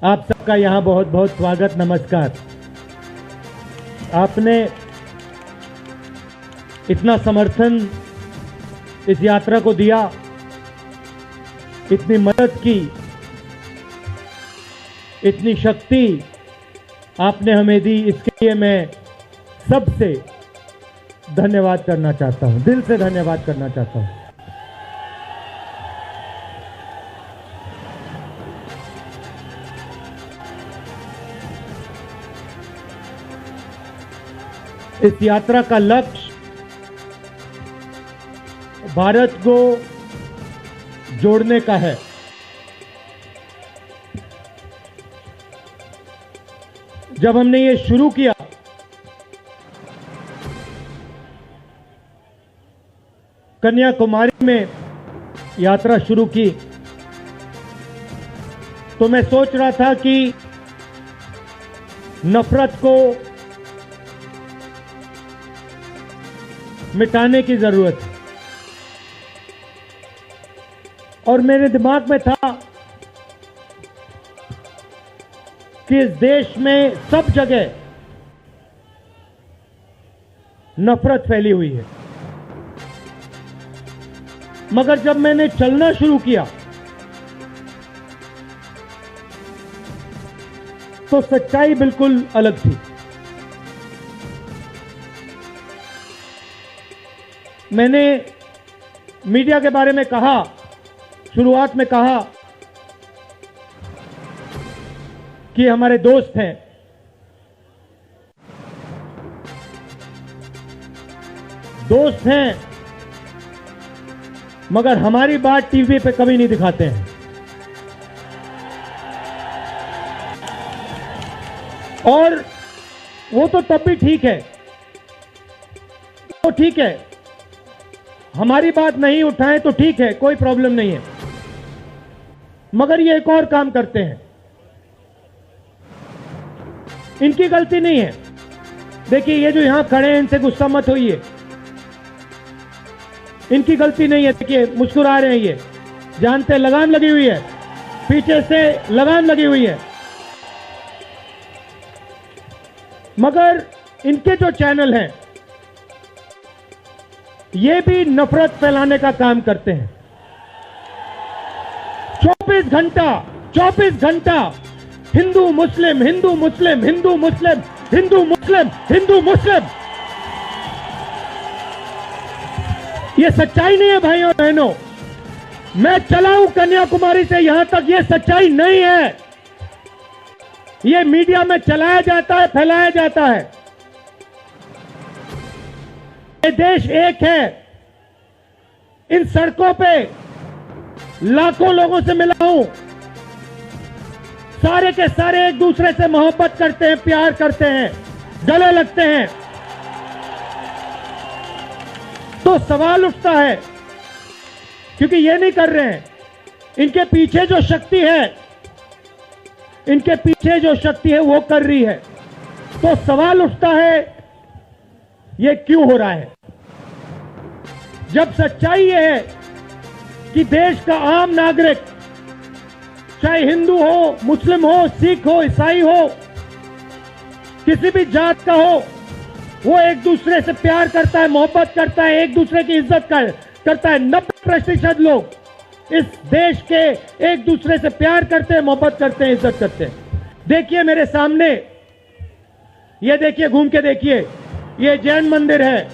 आप सबका यहाँ बहुत बहुत स्वागत, नमस्कार। आपने इतना समर्थन इस यात्रा को दिया, इतनी मदद की, इतनी शक्ति आपने हमें दी, इसके लिए मैं सबसे धन्यवाद करना चाहता हूं, दिल से धन्यवाद करना चाहता हूं। इस यात्रा का लक्ष्य भारत को जोड़ने का है। जब हमने ये शुरू किया कन्याकुमारी में यात्रा शुरू की, तो मैं सोच रहा था कि नफरत को मिटाने की जरूरत है, और मेरे दिमाग में था कि इस देश में सब जगह नफरत फैली हुई है। मगर जब मैंने चलना शुरू किया तो सच्चाई बिल्कुल अलग थी। मैंने मीडिया के बारे में कहा, शुरुआत में कहा कि हमारे दोस्त हैं, मगर हमारी बात टीवी पे कभी नहीं दिखाते हैं। और वो तो तब भी ठीक है, तो ठीक है, हमारी बात नहीं उठाएं तो ठीक है, कोई प्रॉब्लम नहीं है। मगर ये एक और काम करते हैं, इनकी गलती नहीं है। देखिए, ये जो यहां खड़े हैं, इनसे गुस्सा मत होइए, इनकी गलती नहीं है। देखिए, मुस्कुरा रहे हैं, ये जानते हैं लगाम लगी हुई है, पीछे से लगाम लगी हुई है। मगर इनके जो चैनल हैं, ये भी नफरत फैलाने का काम करते हैं। 24 घंटा हिंदू मुस्लिम, हिंदू मुस्लिम, हिंदू मुस्लिम, हिंदू मुस्लिम, हिंदू मुस्लिम। ये सच्चाई नहीं है भाइयों बहनों। मैं चला हूं कन्याकुमारी से यहां तक, ये सच्चाई नहीं है। ये मीडिया में चलाया जाता है, फैलाया जाता है। ये देश एक है। इन सड़कों पे लाखों लोगों से मिला हूं, सारे के सारे एक दूसरे से मोहब्बत करते हैं, प्यार करते हैं, गले लगते हैं। तो सवाल उठता है, क्योंकि ये नहीं कर रहे हैं, इनके पीछे जो शक्ति है, इनके पीछे जो शक्ति है वो कर रही है। तो सवाल उठता है, ये क्यों हो रहा है? जब सच्चाई ये है कि देश का आम नागरिक, चाहे हिंदू हो, मुस्लिम हो, सिख हो, ईसाई हो, किसी भी जात का हो, वो एक दूसरे से प्यार करता है, मोहब्बत करता है, एक दूसरे की इज्जत करता है। 90% लोग इस देश के एक दूसरे से प्यार करते हैं, मोहब्बत करते हैं, इज्जत करते हैं। देखिए मेरे सामने, ये देखिए, घूम के देखिए, ये जैन मंदिर है,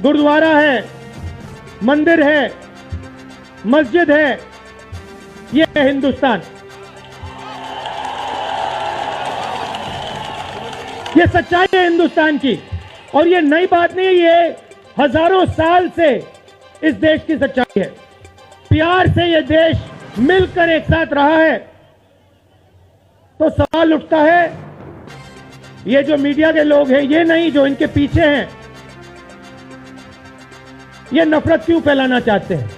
गुरुद्वारा है, मंदिर है, मस्जिद है। ये है हिंदुस्तान। ये सच्चाई है हिंदुस्तान की, और ये नई बात नहीं है, ये हजारों साल से इस देश की सच्चाई है। प्यार से ये देश मिलकर एक साथ रहा है। तो सवाल उठता है, ये जो मीडिया के लोग हैं, ये नहीं, जो इनके पीछे हैं, ये नफरत क्यों फैलाना चाहते हैं?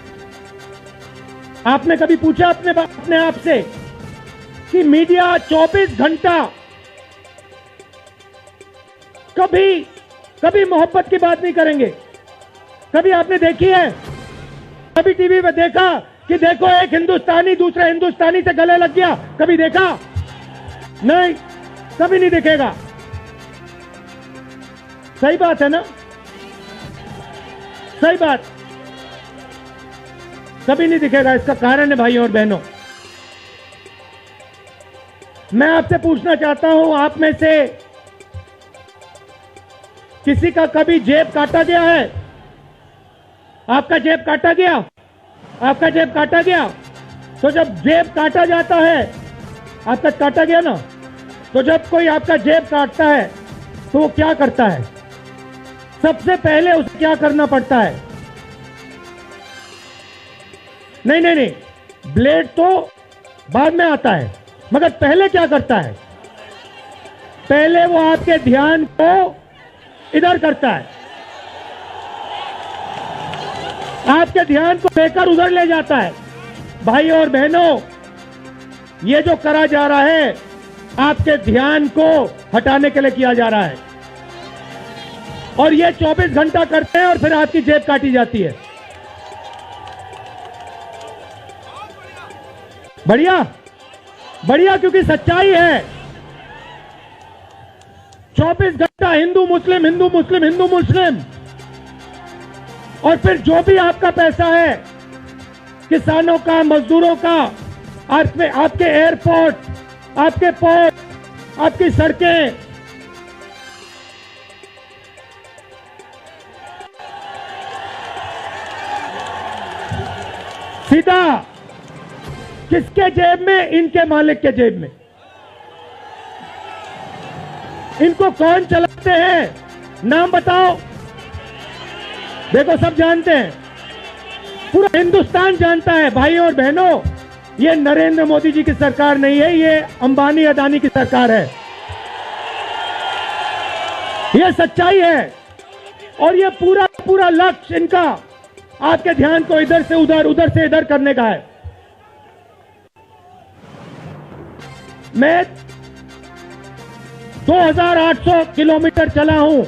आपने कभी पूछा अपने आप से कि मीडिया 24 घंटा कभी मोहब्बत की बात नहीं करेंगे? कभी आपने देखी है? कभी टीवी पे देखा कि देखो एक हिंदुस्तानी दूसरे हिंदुस्तानी से गले लग गया? कभी देखा? नहीं, कभी नहीं दिखेगा। सही बात है ना, सही बात, कभी नहीं दिखेगा। इसका कारण है भाइयों और बहनों, मैं आपसे पूछना चाहता हूं, आप में से किसी का कभी जेब काटा गया है? आपका जेब काटा गया? आपका जेब काटा गया? तो जब जेब काटा जाता है, आपका काटा गया ना, तो जब कोई आपका जेब काटता है तो वो क्या करता है? सबसे पहले उसे क्या करना पड़ता है? नहीं नहीं नहीं, ब्लेड तो बाद में आता है, मगर पहले क्या करता है? पहले वो आपके ध्यान को इधर करता है, आपके ध्यान को लेकर उधर ले जाता है। भाइयों और बहनों, ये जो करा जा रहा है आपके ध्यान को हटाने के लिए किया जा रहा है, और ये 24 घंटा करते हैं और फिर आपकी जेब काटी जाती है। बढ़िया बढ़िया, क्योंकि सच्चाई है। 24 घंटा हिंदू मुस्लिम, हिंदू मुस्लिम, हिंदू मुस्लिम, और फिर जो भी आपका पैसा है, किसानों का, मजदूरों का, आपके एयरपोर्ट, आपके पोर्ट, आपकी सड़कें, सीधा किसके जेब में? इनके मालिक के जेब में। इनको कौन चलाते हैं? नाम बताओ। देखो, सब जानते हैं, पूरा हिंदुस्तान जानता है। भाइयों और बहनों, ये नरेंद्र मोदी जी की सरकार नहीं है, ये अंबानी अदानी की सरकार है। ये सच्चाई है, और ये पूरा पूरा लक्ष्य इनका आपके ध्यान को इधर से उधर, उधर से इधर करने का है। मैं 2800 किलोमीटर चला हूं,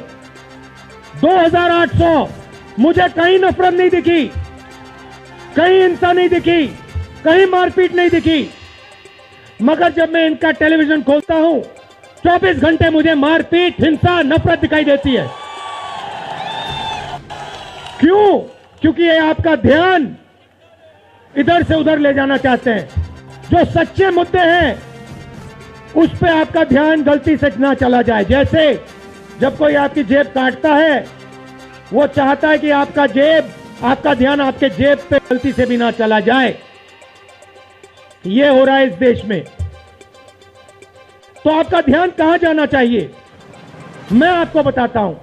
2800, मुझे कहीं नफरत नहीं दिखी, कहीं हिंसा नहीं दिखी, कहीं मारपीट नहीं दिखी। मगर जब मैं इनका टेलीविजन खोलता हूं, 24 घंटे मुझे मारपीट, हिंसा, नफरत दिखाई देती है। क्यों? क्योंकि ये आपका ध्यान इधर से उधर ले जाना चाहते हैं। जो सच्चे मुद्दे हैं उस पे आपका ध्यान गलती से ना चला जाए। जैसे जब कोई आपकी जेब काटता है, वो चाहता है कि आपका ध्यान आपके जेब पे गलती से भी ना चला जाए। ये हो रहा है इस देश में। तो आपका ध्यान कहां जाना चाहिए? मैं आपको बताता हूं।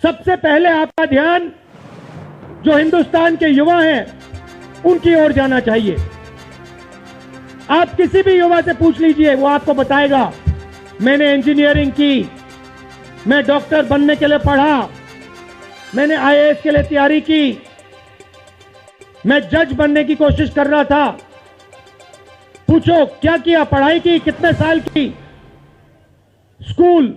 सबसे पहले आपका ध्यान जो हिंदुस्तान के युवा हैं उनकी ओर जाना चाहिए। आप किसी भी युवा से पूछ लीजिए, वो आपको बताएगा, मैंने इंजीनियरिंग की, मैं डॉक्टर बनने के लिए पढ़ा, मैंने आईएएस के लिए तैयारी की, मैं जज बनने की कोशिश कर रहा था। पूछो क्या किया? पढ़ाई की, कितने साल की? स्कूल,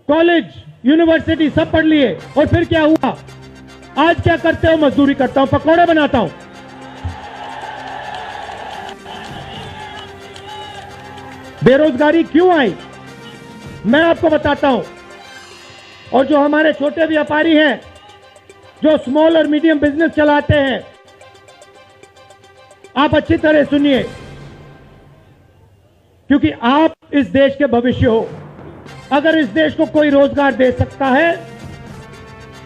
कॉलेज, यूनिवर्सिटी सब पढ़ लिए, और फिर क्या हुआ? आज क्या करते हो? मजदूरी करता हूं, पकौड़े बनाता हूं। बेरोजगारी क्यों आई? मैं आपको बताता हूं। और जो हमारे छोटे व्यापारी हैं, जो स्मॉल और मीडियम बिजनेस चलाते हैं, आप अच्छी तरह सुनिए, क्योंकि आप इस देश के भविष्य हो। अगर इस देश को कोई रोजगार दे सकता है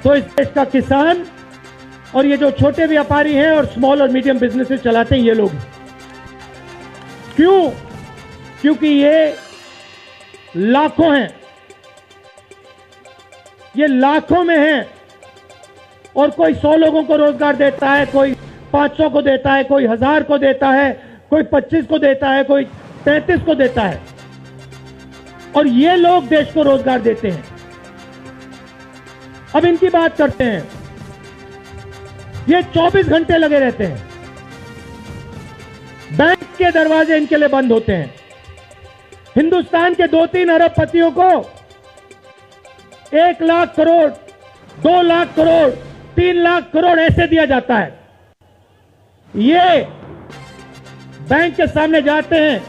तो इस देश का किसान और ये जो छोटे व्यापारी हैं और स्मॉल और मीडियम बिजनेसेस चलाते हैं, ये लोग। क्यों? क्योंकि ये लाखों हैं, ये लाखों में हैं, और कोई 100 लोगों को रोजगार देता है, कोई 500 को देता है, कोई 1000 को देता है, कोई 25 को देता है, कोई 33 को देता है, और ये लोग देश को रोजगार देते हैं। अब इनकी बात करते हैं। ये 24 घंटे लगे रहते हैं, बैंक के दरवाजे इनके लिए बंद होते हैं। हिंदुस्तान के 2-3 अरबपतियों को 1 लाख करोड़, 2 लाख करोड़, 3 लाख करोड़ ऐसे दिया जाता है। ये बैंक के सामने जाते हैं,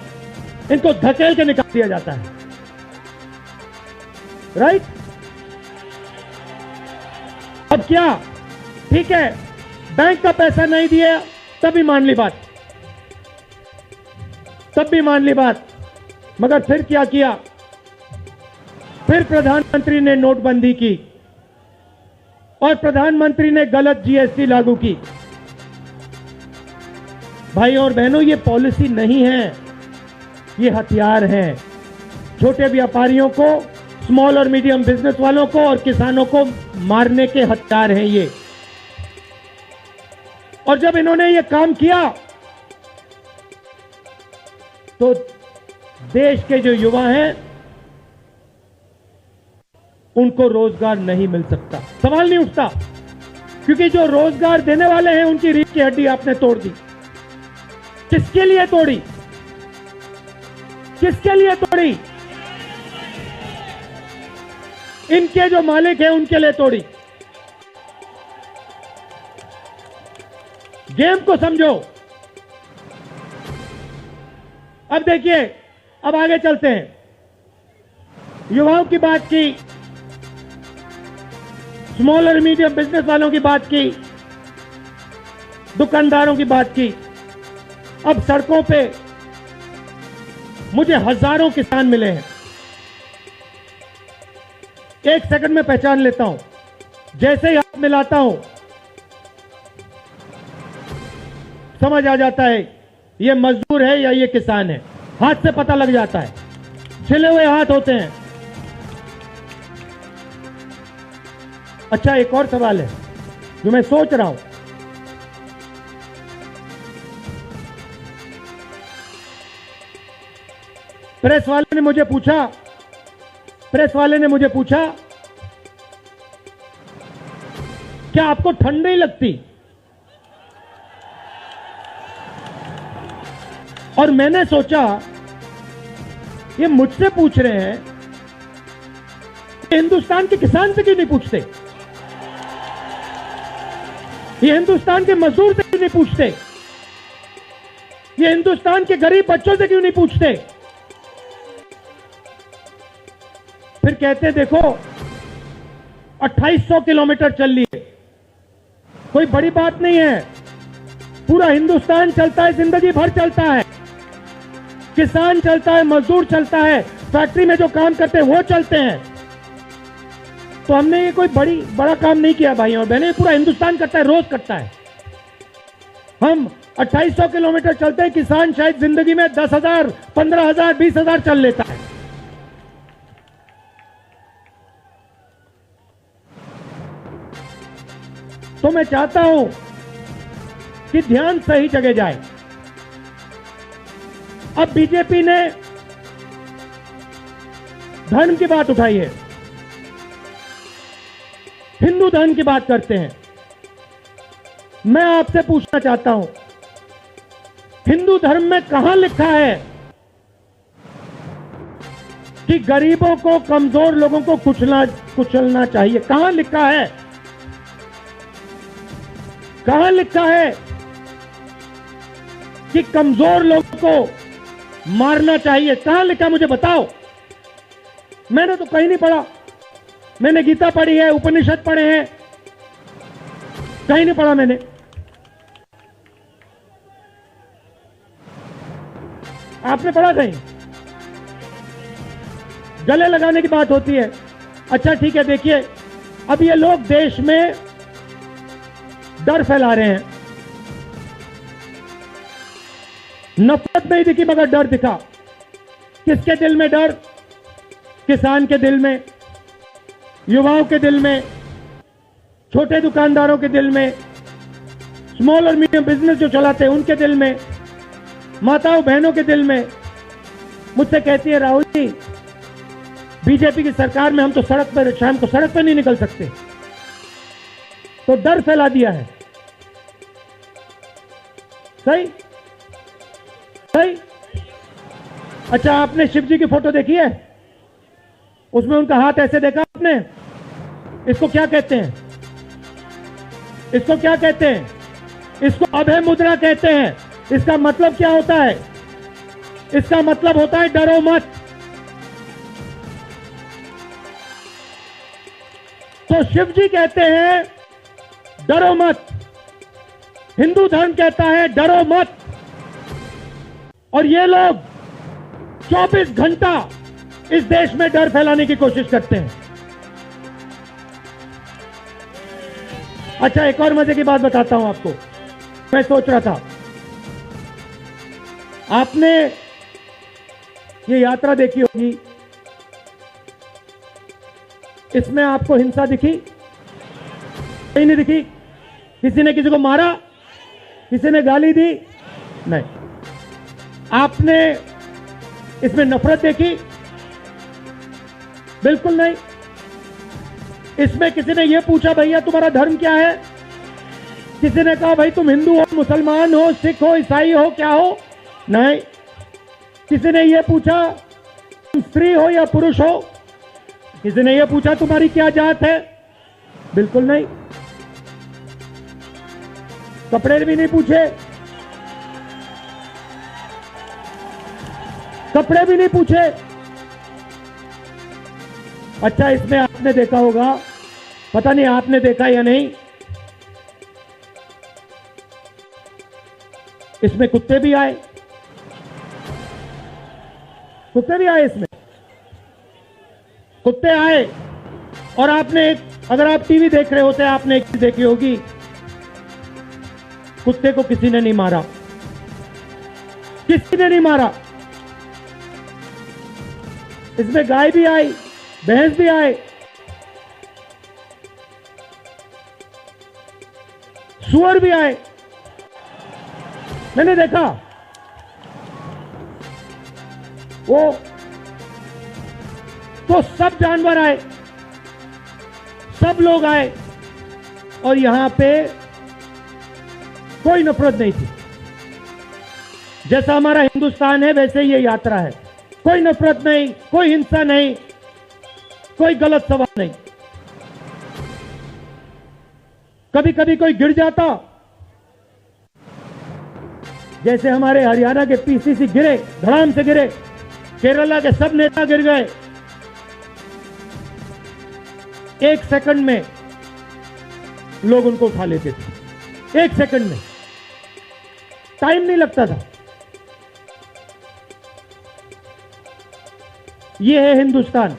इनको धकेल के निकाल दिया जाता है। राइट? अब क्या? ठीक है, बैंक का पैसा नहीं दिया तब भी मान ली बात, तब भी मान ली बात। मगर फिर क्या किया? फिर प्रधानमंत्री ने नोटबंदी की और प्रधानमंत्री ने गलत जीएसटी लागू की। भाई और बहनों, ये पॉलिसी नहीं है, ये हथियार हैं। छोटे व्यापारियों को, स्मॉल और मीडियम बिजनेस वालों को और किसानों को मारने के हथियार हैं ये। और जब इन्होंने ये काम किया तो देश के जो युवा हैं उनको रोजगार नहीं मिल सकता, सवाल नहीं उठता। क्योंकि जो रोजगार देने वाले हैं उनकी रीढ़ की हड्डी आपने तोड़ दी। किसके लिए तोड़ी? किसके लिए तोड़ी? इनके जो मालिक हैं उनके लिए तोड़ी। गेम को समझो। अब देखिए, अब आगे चलते हैं। युवाओं की बात की, स्मॉल और मीडियम बिजनेस वालों की बात की, दुकानदारों की बात की। अब सड़कों पे मुझे हजारों किसान मिले हैं। एक सेकंड में पहचान लेता हूं, जैसे ही हाथ मिलाता हूं समझ आ जाता है ये मजदूर है या ये किसान है। हाथ से पता लग जाता है, छिले हुए हाथ होते हैं। अच्छा, एक और सवाल है जो मैं सोच रहा हूं। प्रेस वाले ने मुझे पूछा क्या आपको ठंड नहीं लगती? और मैंने सोचा ये मुझसे पूछ रहे हैं, हिंदुस्तान के किसान से क्यों नहीं पूछते? ये हिंदुस्तान के मजदूर से क्यों नहीं पूछते? ये हिंदुस्तान के गरीब बच्चों से क्यों नहीं पूछते? फिर कहते देखो 2800 किलोमीटर चल लिए, कोई बड़ी बात नहीं है। पूरा हिंदुस्तान चलता है, जिंदगी भर चलता है। किसान चलता है, मजदूर चलता है, फैक्ट्री में जो काम करते हैं वो चलते हैं। तो हमने ये कोई बड़ा काम नहीं किया भाई और बहनें, पूरा हिंदुस्तान करता है, रोज करता है। हम 2800 किलोमीटर चलते हैं, किसान शायद जिंदगी में 10,000, 15,000, 20,000 चल लेता है। तो मैं चाहता हूं कि ध्यान सही जगह जाए। अब बीजेपी ने धर्म की बात उठाई है, हिंदू धर्म की बात करते हैं। मैं आपसे पूछना चाहता हूं, हिंदू धर्म में कहां लिखा है कि गरीबों को, कमजोर लोगों को कुचलना चाहिए? कहां लिखा है? कहां लिखा है कि कमजोर लोगों को मारना चाहिए? कहां लिखा, मुझे बताओ। मैंने तो कहीं नहीं पढ़ा। मैंने गीता पढ़ी है, उपनिषद पढ़े हैं, कहीं नहीं पढ़ा मैंने। आपने पढ़ा कहीं? गले लगाने की बात होती है। अच्छा ठीक है, देखिए अब ये लोग देश में डर फैला रहे हैं। नफरत नहीं दिखी मगर डर दिखा। किसके दिल में डर? किसान के दिल में, युवाओं के दिल में, छोटे दुकानदारों के दिल में, स्मॉल और मीडियम बिजनेस जो चलाते हैं उनके दिल में, माताओं बहनों के दिल में। मुझसे कहती है राहुल जी, बीजेपी की सरकार में हम तो सड़क पर, शाम को सड़क पर नहीं निकल सकते। तो डर फैला दिया है। सही सही। अच्छा, आपने शिव जी की फोटो देखी है? उसमें उनका हाथ ऐसे देखा आपने? इसको क्या कहते हैं? इसको क्या कहते हैं? इसको अभय मुद्रा कहते हैं। इसका मतलब क्या होता है? इसका मतलब होता है डरो मत। तो शिव जी कहते हैं डरो मत, हिंदू धर्म कहता है डरो मत, और ये लोग 24 घंटा इस देश में डर फैलाने की कोशिश करते हैं। अच्छा, एक और मजे की बात बताता हूं आपको। मैं सोच रहा था, आपने ये यात्रा देखी होगी, इसमें आपको हिंसा दिखी? कहीं नहीं दिखी? किसी ने किसी को मारा? किसी ने गाली दी? नहीं। आपने इसमें नफरत देखी? बिल्कुल नहीं। इसमें किसी ने यह पूछा भैया तुम्हारा धर्म क्या है? किसी ने कहा भाई तुम हिंदू हो, मुसलमान हो, सिख हो, ईसाई हो, क्या हो? नहीं। किसी ने यह पूछा तुम स्त्री हो या पुरुष हो? किसी ने यह पूछा तुम्हारी क्या जात है? बिल्कुल नहीं। कपड़े भी नहीं पूछे, कपड़े भी नहीं पूछे। अच्छा, इसमें आपने देखा होगा, पता नहीं आपने देखा या नहीं, इसमें कुत्ते भी आए। कुत्ते भी आए इसमें, कुत्ते आए। और आपने, अगर आप टीवी देख रहे होते, आपने एक चीज देखी होगी, कुत्ते को किसी ने नहीं मारा, किसी ने नहीं मारा। इसमें गाय भी आई, भैंस भी आए, सुअर भी आए। मैंने देखा वो, तो सब जानवर आए, सब लोग आए, और यहां पे कोई नफरत नहीं थी। जैसा हमारा हिंदुस्तान है वैसे ये यात्रा है, कोई नफरत नहीं, कोई हिंसा नहीं, कोई गलत सवाल नहीं। कभी कभी कोई गिर जाता, जैसे हमारे हरियाणा के पीसीसी गिरे, धड़ाम से गिरे, केरला के सब नेता गिर गए, एक सेकंड में लोग उनको उठा लेते थे, एक सेकंड में, टाइम नहीं लगता था। ये है हिंदुस्तान।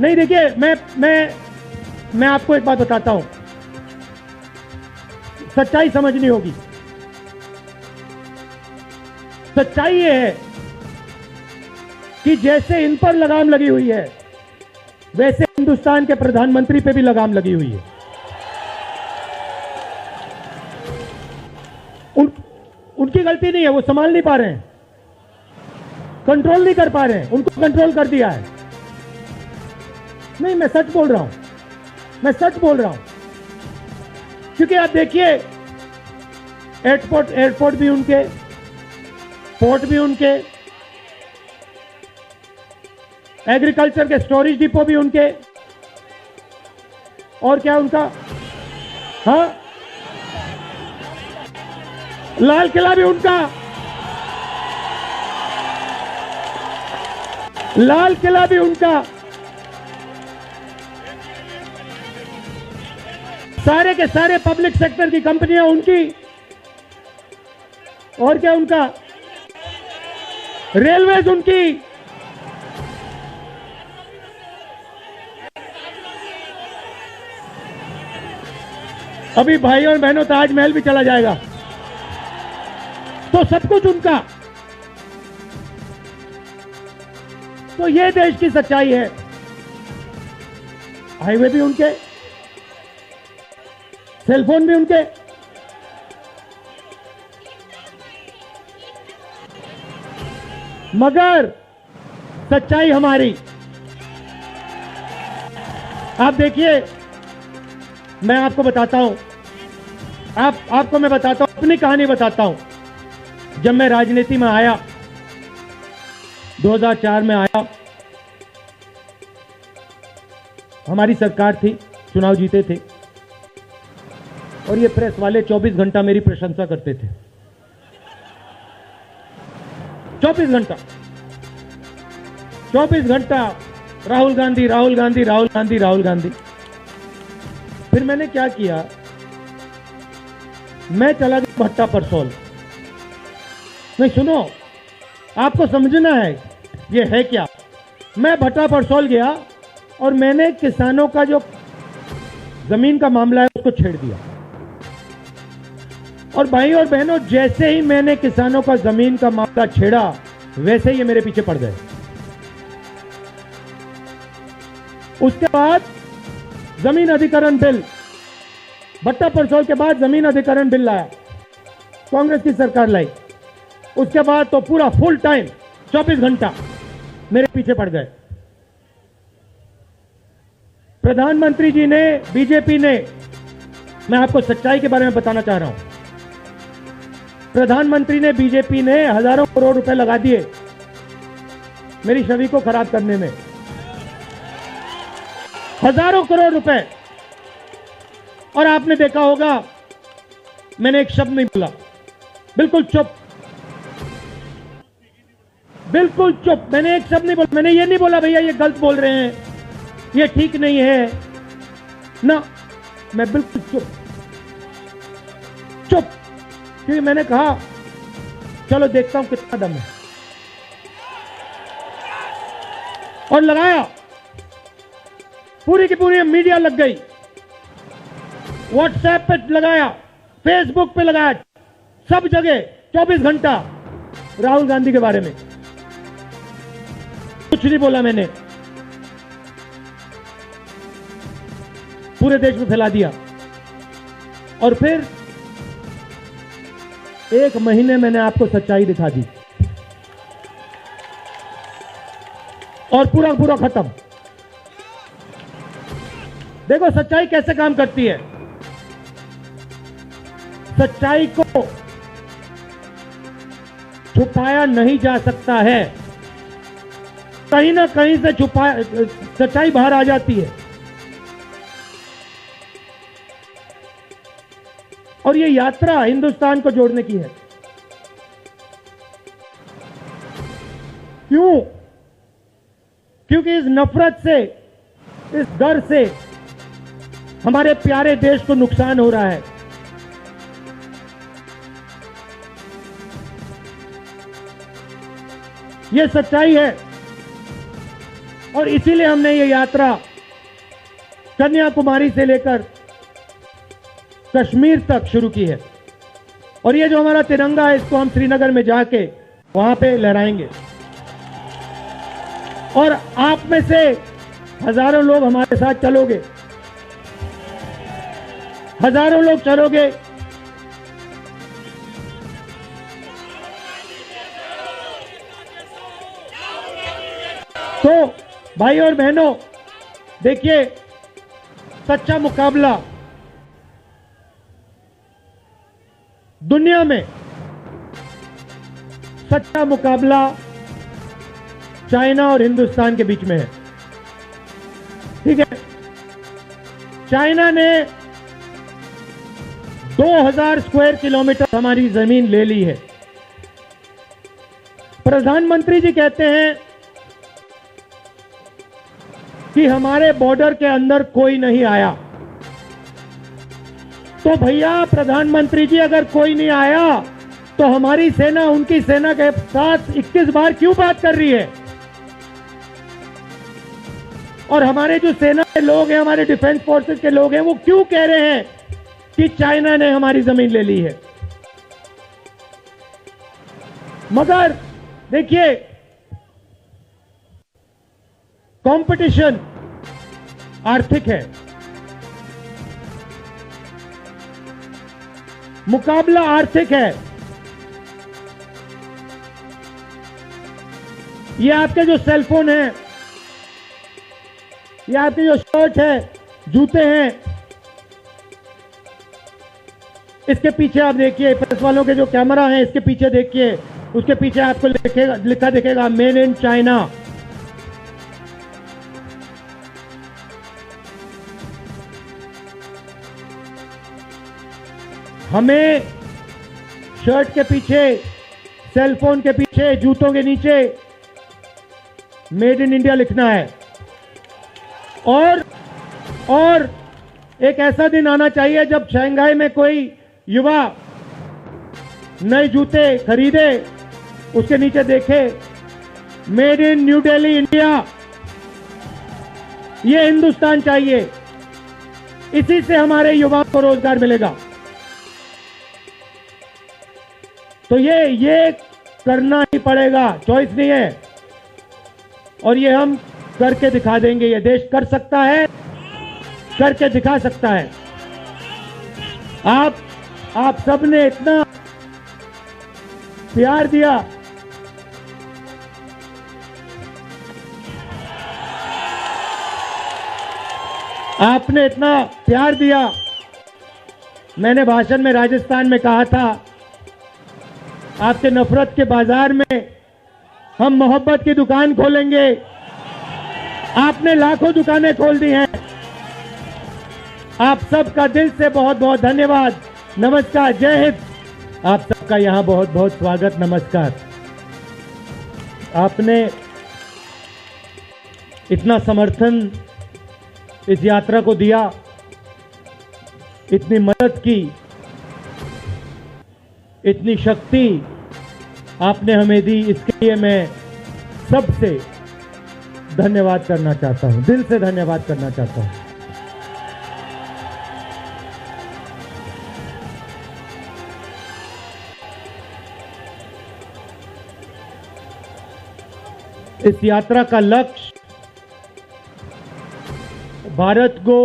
नहीं, देखिए, मैं आपको एक बात बताता हूं, सच्चाई समझनी होगी। सच्चाई ये है कि जैसे इन पर लगाम लगी हुई है, वैसे हिंदुस्तान के प्रधानमंत्री पे भी लगाम लगी हुई है। उनकी गलती नहीं है, वो संभाल नहीं पा रहे हैं, कंट्रोल नहीं कर पा रहे हैं, उनको कंट्रोल कर दिया है। नहीं, मैं सच बोल रहा हूं, मैं सच बोल रहा हूं। क्योंकि आप देखिए, एयरपोर्ट भी उनके, पोर्ट भी उनके, एग्रीकल्चर के स्टोरेज डिपो भी उनके, और क्या उनका, हाँ, लाल किला भी उनका, लाल किला भी उनका, सारे के सारे पब्लिक सेक्टर की कंपनियां उनकी, और क्या उनका, रेलवेज उनकी। अभी भाई और बहनों, ताजमहल भी चला जाएगा, तो सब कुछ उनका। तो ये देश की सच्चाई है। हाईवे भी उनके, सेलफोन भी उनके, मगर सच्चाई हमारी। आप देखिए, मैं आपको बताता हूं, आपको मैं बताता हूं, अपनी कहानी बताता हूं। जब मैं राजनीति में आया, 2004 में आया, हमारी सरकार थी, चुनाव जीते थे, और ये प्रेस वाले 24 घंटा मेरी प्रशंसा करते थे। 24 घंटा 24 घंटा राहुल गांधी राहुल गांधी राहुल गांधी राहुल गांधी। फिर मैंने क्या किया, मैं चला गया भट्टा परसोल। नहीं सुनो, आपको समझना है ये है क्या। मैं भट्टा परसोल गया और मैंने किसानों का जो जमीन का मामला है उसको छेड़ दिया। और भाई और बहनों, जैसे ही मैंने किसानों का जमीन का मामला छेड़ा वैसे ही ये मेरे पीछे पड़ गए। उसके बाद जमीन अधिकरण बिल, भट्टा परसोल के बाद जमीन अधिकरण बिल लाया, कांग्रेस की सरकार लाई। उसके बाद तो पूरा फुल टाइम 24 घंटा मेरे पीछे पड़ गए। प्रधानमंत्री जी ने, बीजेपी ने, मैं आपको सच्चाई के बारे में बताना चाह रहा हूं, प्रधानमंत्री ने, बीजेपी ने हजारों करोड़ रुपए लगा दिए मेरी छवि को खराब करने में। हजारों करोड़ रुपए। और आपने देखा होगा मैंने एक शब्द नहीं बोला, बिल्कुल चुप, बिल्कुल चुप। मैंने एक शब्द नहीं बोला। मैंने ये नहीं बोला भैया ये गलत बोल रहे हैं, ये ठीक नहीं है ना, मैं बिल्कुल चुप चुप। क्योंकि मैंने कहा चलो देखता हूं कितना दम है, और लगाया। पूरी की पूरी मीडिया लग गई, व्हाट्सएप पे लगाया, फेसबुक पे लगाया, सब जगह 24 घंटा राहुल गांधी के बारे में। कुछ नहीं बोला मैंने, पूरे देश में फैला दिया। और फिर 1 महीने मैंने आपको सच्चाई दिखा दी और पूरा पूरा खत्म। देखो सच्चाई कैसे काम करती है। सच्चाई को छुपाया नहीं जा सकता है, कहीं ना कहीं से सच्चाई बाहर आ जाती है। और ये यात्रा हिंदुस्तान को जोड़ने की है। क्यों? क्योंकि इस नफरत से, इस डर से हमारे प्यारे देश को नुकसान हो रहा है। ये सच्चाई है और इसीलिए हमने ये यात्रा कन्याकुमारी से लेकर कश्मीर तक शुरू की है। और ये जो हमारा तिरंगा है इसको हम श्रीनगर में जाके वहां पे लहराएंगे। और आप में से हजारों लोग हमारे साथ चलोगे, हजारों लोग चलोगे। तो भाई और बहनों देखिए, सच्चा मुकाबला दुनिया में, सच्चा मुकाबला चाइना और हिंदुस्तान के बीच में है। ठीक है, चाइना ने 2000 स्क्वायर किलोमीटर हमारी जमीन ले ली है। प्रधानमंत्री जी कहते हैं कि हमारे बॉर्डर के अंदर कोई नहीं आया। तो भैया प्रधानमंत्री जी अगर कोई नहीं आया तो हमारी सेना उनकी सेना के साथ 21 बार क्यों बात कर रही है? और हमारे जो सेना के लोग हैं, हमारे डिफेंस फोर्सेस के लोग हैं, वो क्यों कह रहे हैं कि चाइना ने हमारी जमीन ले ली है? मगर देखिए, कंपटीशन आर्थिक है, मुकाबला आर्थिक है। ये आपके जो सेलफोन है, ये आपके जो शर्ट है, जूते हैं, इसके पीछे आप देखिए, प्रेस वालों के जो कैमरा है इसके पीछे देखिए, उसके पीछे आपको लिखा दिखेगा मेड इन चाइना। हमें शर्ट के पीछे सेल फोन के पीछे, जूतों के नीचे मेड इन इंडिया लिखना है। और एक ऐसा दिन आना चाहिए जब शंघाई में कोई युवा नए जूते खरीदे, उसके नीचे देखे made in new Delhi India. ये हिंदुस्तान चाहिए, इसी से हमारे युवाओं को रोजगार मिलेगा। तो ये करना ही पड़ेगा, चॉइस नहीं है। और ये हम करके दिखा देंगे। ये देश कर सकता है, करके दिखा सकता है। आप सबने इतना प्यार दिया, आपने इतना प्यार दिया। मैंने भाषण में राजस्थान में कहा था, आपके नफरत के बाजार में हम मोहब्बत की दुकान खोलेंगे। आपने लाखों दुकानें खोल दी हैं। आप सबका दिल से बहुत बहुत धन्यवाद। नमस्कार, जय हिंद। आप सबका यहां बहुत बहुत स्वागत, नमस्कार। आपने इतना समर्थन इस यात्रा को दिया, इतनी मदद की, इतनी शक्ति आपने हमें दी, इसके लिए मैं सबसे धन्यवाद करना चाहता हूं, दिल से धन्यवाद करना चाहता हूं। इस यात्रा का लक्ष्य भारत को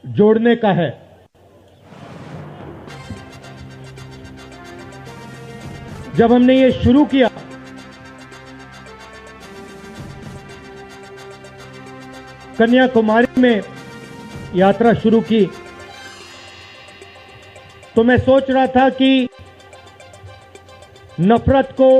जोड़ने का है। जब हमने ये शुरू किया, कन्याकुमारी में यात्रा शुरू की, तो मैं सोच रहा था कि नफरत को